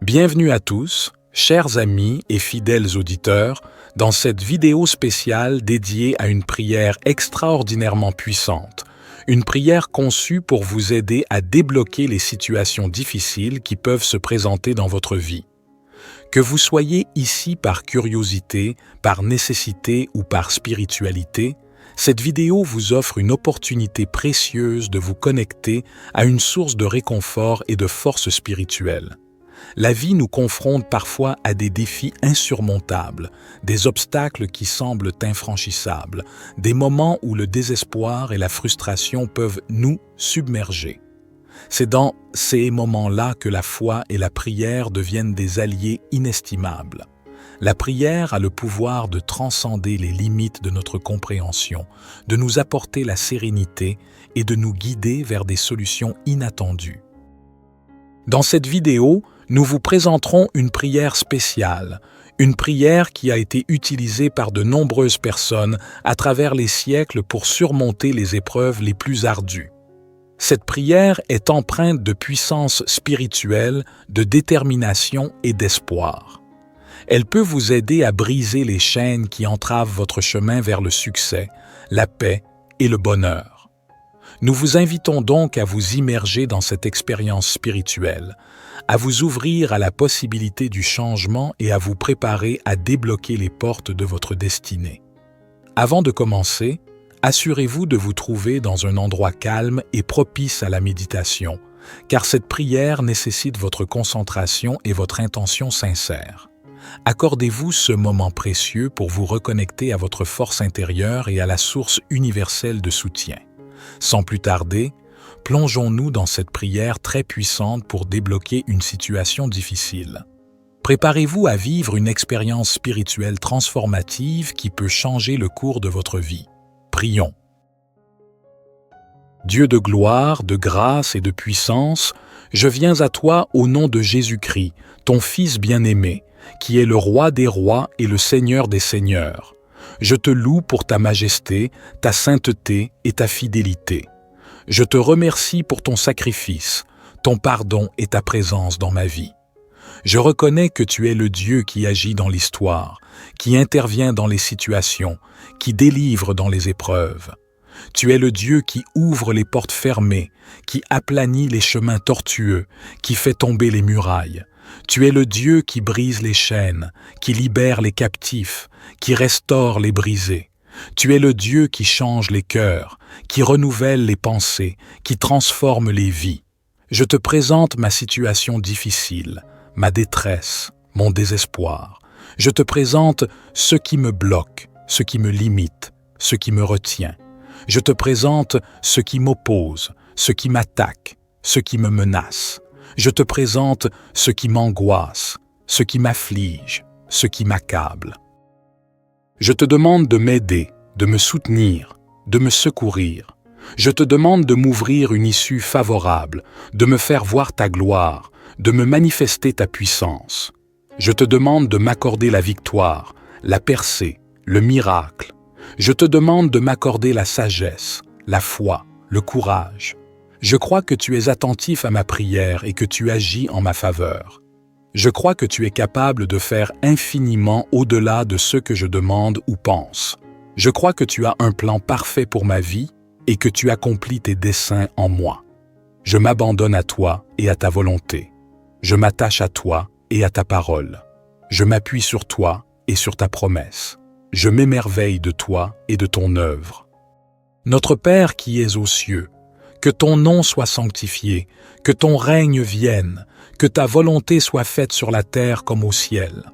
Bienvenue à tous, chers amis et fidèles auditeurs, dans cette vidéo spéciale dédiée à une prière extraordinairement puissante, une prière conçue pour vous aider à débloquer les situations difficiles qui peuvent se présenter dans votre vie. Que vous soyez ici par curiosité, par nécessité ou par spiritualité, cette vidéo vous offre une opportunité précieuse de vous connecter à une source de réconfort et de force spirituelle. La vie nous confronte parfois à des défis insurmontables, des obstacles qui semblent infranchissables, des moments où le désespoir et la frustration peuvent nous submerger. C'est dans ces moments-là que la foi et la prière deviennent des alliés inestimables. La prière a le pouvoir de transcender les limites de notre compréhension, de nous apporter la sérénité et de nous guider vers des solutions inattendues. Dans cette vidéo, nous vous présenterons une prière spéciale, une prière qui a été utilisée par de nombreuses personnes à travers les siècles pour surmonter les épreuves les plus ardues. Cette prière est empreinte de puissance spirituelle, de détermination et d'espoir. Elle peut vous aider à briser les chaînes qui entravent votre chemin vers le succès, la paix et le bonheur. Nous vous invitons donc à vous immerger dans cette expérience spirituelle, à vous ouvrir à la possibilité du changement et à vous préparer à débloquer les portes de votre destinée. Avant de commencer, assurez-vous de vous trouver dans un endroit calme et propice à la méditation, car cette prière nécessite votre concentration et votre intention sincère. Accordez-vous ce moment précieux pour vous reconnecter à votre force intérieure et à la source universelle de soutien. Sans plus tarder, plongeons-nous dans cette prière très puissante pour débloquer une situation difficile. Préparez-vous à vivre une expérience spirituelle transformative qui peut changer le cours de votre vie. Prions. Dieu de gloire, de grâce et de puissance, je viens à toi au nom de Jésus-Christ, ton Fils bien-aimé, qui est le Roi des rois et le Seigneur des seigneurs. Je te loue pour ta majesté, ta sainteté et ta fidélité. Je te remercie pour ton sacrifice, ton pardon et ta présence dans ma vie. Je reconnais que tu es le Dieu qui agit dans l'histoire, qui intervient dans les situations, qui délivre dans les épreuves. Tu es le Dieu qui ouvre les portes fermées, qui aplanit les chemins tortueux, qui fait tomber les murailles. Tu es le Dieu qui brise les chaînes, qui libère les captifs, qui restaure les brisés. Tu es le Dieu qui change les cœurs, qui renouvelle les pensées, qui transforme les vies. Je te présente ma situation difficile, ma détresse, mon désespoir. Je te présente ce qui me bloque, ce qui me limite, ce qui me retient. Je te présente ce qui m'oppose, ce qui m'attaque, ce qui me menace. Je te présente ce qui m'angoisse, ce qui m'afflige, ce qui m'accable. Je te demande de m'aider, de me soutenir, de me secourir. Je te demande de m'ouvrir une issue favorable, de me faire voir ta gloire, de me manifester ta puissance. Je te demande de m'accorder la victoire, la percée, le miracle. Je te demande de m'accorder la sagesse, la foi, le courage. Je crois que tu es attentif à ma prière et que tu agis en ma faveur. Je crois que tu es capable de faire infiniment au-delà de ce que je demande ou pense. Je crois que tu as un plan parfait pour ma vie et que tu accomplis tes desseins en moi. Je m'abandonne à toi et à ta volonté. Je m'attache à toi et à ta parole. Je m'appuie sur toi et sur ta promesse. Je m'émerveille de toi et de ton œuvre. Notre Père qui es aux cieux, que ton nom soit sanctifié, que ton règne vienne, que ta volonté soit faite sur la terre comme au ciel.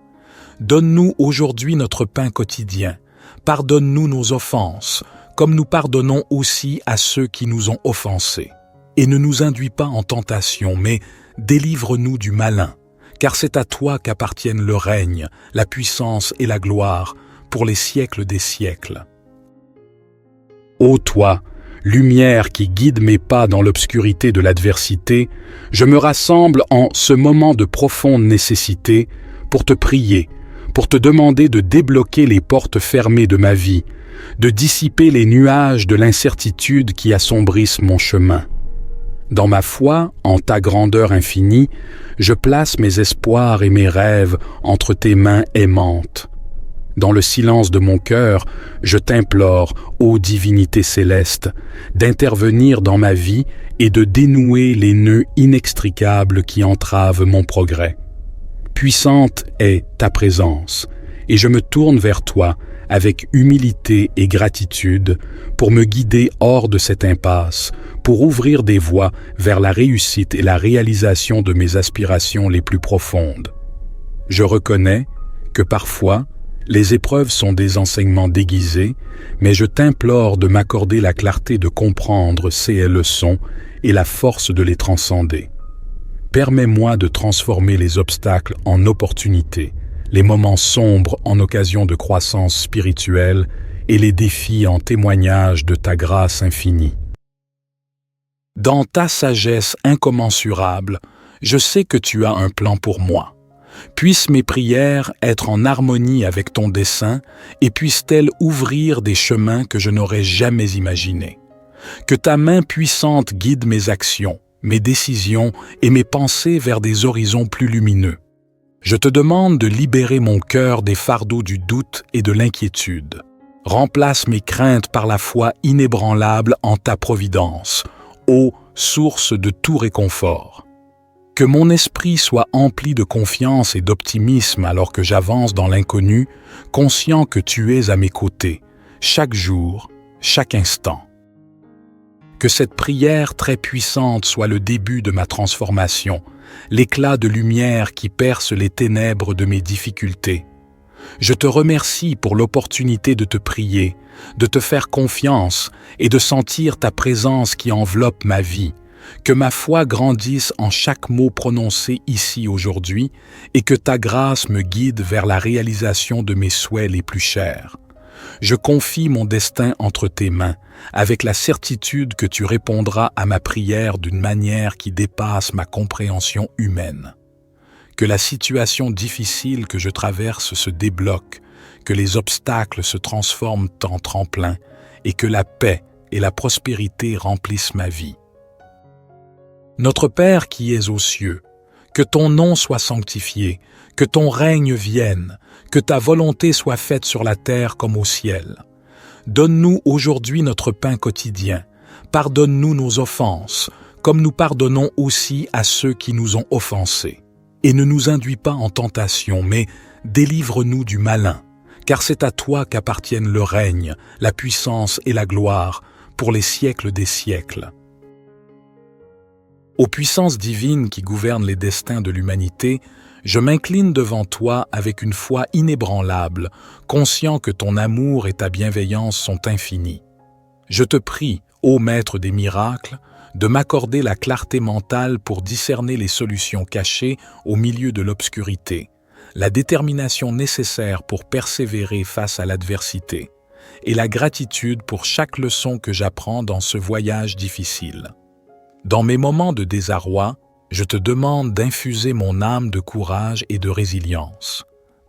Donne-nous aujourd'hui notre pain quotidien. Pardonne-nous nos offenses, comme nous pardonnons aussi à ceux qui nous ont offensés. Et ne nous induis pas en tentation, mais délivre-nous du malin, car c'est à toi qu'appartiennent le règne, la puissance et la gloire, pour les siècles des siècles. Ô toi, lumière qui guide mes pas dans l'obscurité de l'adversité, je me rassemble en ce moment de profonde nécessité pour te prier, pour te demander de débloquer les portes fermées de ma vie, de dissiper les nuages de l'incertitude qui assombrissent mon chemin. Dans ma foi, en ta grandeur infinie, je place mes espoirs et mes rêves entre tes mains aimantes. Dans le silence de mon cœur, je t'implore, ô divinité céleste, d'intervenir dans ma vie et de dénouer les nœuds inextricables qui entravent mon progrès. Puissante est ta présence, et je me tourne vers toi avec humilité et gratitude pour me guider hors de cette impasse, pour ouvrir des voies vers la réussite et la réalisation de mes aspirations les plus profondes. Je reconnais que parfois, les épreuves sont des enseignements déguisés, mais je t'implore de m'accorder la clarté de comprendre ces leçons et la force de les transcender. Permets-moi de transformer les obstacles en opportunités, les moments sombres en occasion de croissance spirituelle et les défis en témoignage de ta grâce infinie. Dans ta sagesse incommensurable, je sais que tu as un plan pour moi. Puissent mes prières être en harmonie avec ton dessein et puissent-elles ouvrir des chemins que je n'aurais jamais imaginés. Que ta main puissante guide mes actions, mes décisions et mes pensées vers des horizons plus lumineux. Je te demande de libérer mon cœur des fardeaux du doute et de l'inquiétude. Remplace mes craintes par la foi inébranlable en ta providence, ô source de tout réconfort. Que mon esprit soit empli de confiance et d'optimisme alors que j'avance dans l'inconnu, conscient que tu es à mes côtés, chaque jour, chaque instant. Que cette prière très puissante soit le début de ma transformation, l'éclat de lumière qui perce les ténèbres de mes difficultés. Je te remercie pour l'opportunité de te prier, de te faire confiance et de sentir ta présence qui enveloppe ma vie. Que ma foi grandisse en chaque mot prononcé ici aujourd'hui et que ta grâce me guide vers la réalisation de mes souhaits les plus chers. Je confie mon destin entre tes mains, avec la certitude que tu répondras à ma prière d'une manière qui dépasse ma compréhension humaine. Que la situation difficile que je traverse se débloque, que les obstacles se transforment en tremplin et que la paix et la prospérité remplissent ma vie. Notre Père qui es aux cieux, que ton nom soit sanctifié, que ton règne vienne, que ta volonté soit faite sur la terre comme au ciel. Donne-nous aujourd'hui notre pain quotidien. Pardonne-nous nos offenses, comme nous pardonnons aussi à ceux qui nous ont offensés. Et ne nous induis pas en tentation, mais délivre-nous du malin, car c'est à toi qu'appartiennent le règne, la puissance et la gloire, pour les siècles des siècles. Aux puissances divines qui gouvernent les destins de l'humanité, je m'incline devant toi avec une foi inébranlable, conscient que ton amour et ta bienveillance sont infinis. Je te prie, ô Maître des miracles, de m'accorder la clarté mentale pour discerner les solutions cachées au milieu de l'obscurité, la détermination nécessaire pour persévérer face à l'adversité, et la gratitude pour chaque leçon que j'apprends dans ce voyage difficile. Dans mes moments de désarroi, je te demande d'infuser mon âme de courage et de résilience.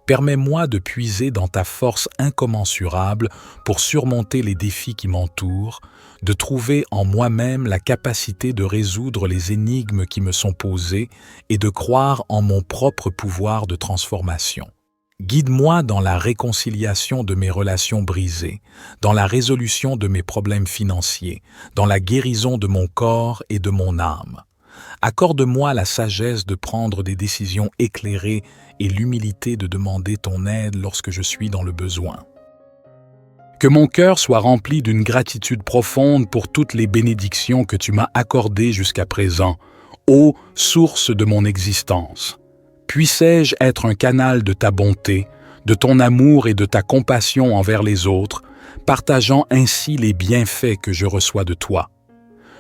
Permets-moi de puiser dans ta force incommensurable pour surmonter les défis qui m'entourent, de trouver en moi-même la capacité de résoudre les énigmes qui me sont posées et de croire en mon propre pouvoir de transformation. Guide-moi dans la réconciliation de mes relations brisées, dans la résolution de mes problèmes financiers, dans la guérison de mon corps et de mon âme. Accorde-moi la sagesse de prendre des décisions éclairées et l'humilité de demander ton aide lorsque je suis dans le besoin. Que mon cœur soit rempli d'une gratitude profonde pour toutes les bénédictions que tu m'as accordées jusqu'à présent, ô source de mon existence. Puissais-je être un canal de ta bonté, de ton amour et de ta compassion envers les autres, partageant ainsi les bienfaits que je reçois de toi.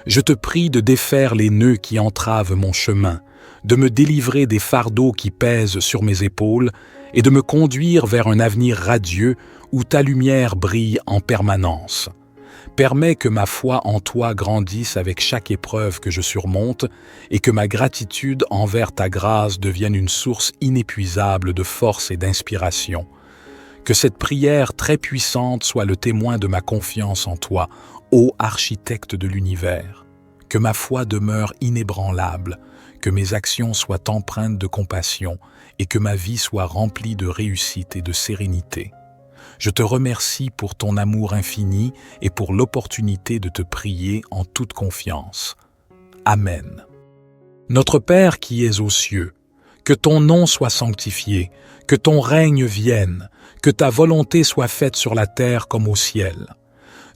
Je te prie de défaire les nœuds qui entravent mon chemin, de me délivrer des fardeaux qui pèsent sur mes épaules et de me conduire vers un avenir radieux où ta lumière brille en permanence. Permets que ma foi en toi grandisse avec chaque épreuve que je surmonte et que ma gratitude envers ta grâce devienne une source inépuisable de force et d'inspiration. Que cette prière très puissante soit le témoin de ma confiance en toi, ô architecte de l'univers. que ma foi demeure inébranlable, que mes actions soient empreintes de compassion et que ma vie soit remplie de réussite et de sérénité. Je te remercie pour ton amour infini et pour l'opportunité de te prier en toute confiance. Amen. Notre Père qui es aux cieux, que ton nom soit sanctifié, que ton règne vienne, que ta volonté soit faite sur la terre comme au ciel.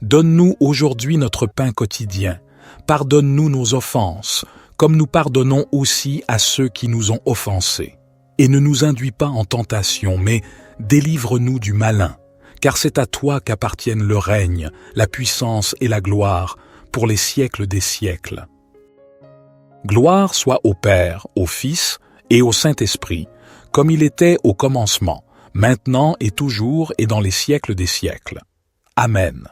Donne-nous aujourd'hui notre pain quotidien. Pardonne-nous nos offenses, comme nous pardonnons aussi à ceux qui nous ont offensés. Et ne nous induis pas en tentation, mais délivre-nous du malin, car c'est à toi qu'appartiennent le règne, la puissance et la gloire, pour les siècles des siècles. Gloire soit au Père, au Fils et au Saint-Esprit, comme il était au commencement, maintenant et toujours et dans les siècles des siècles. Amen.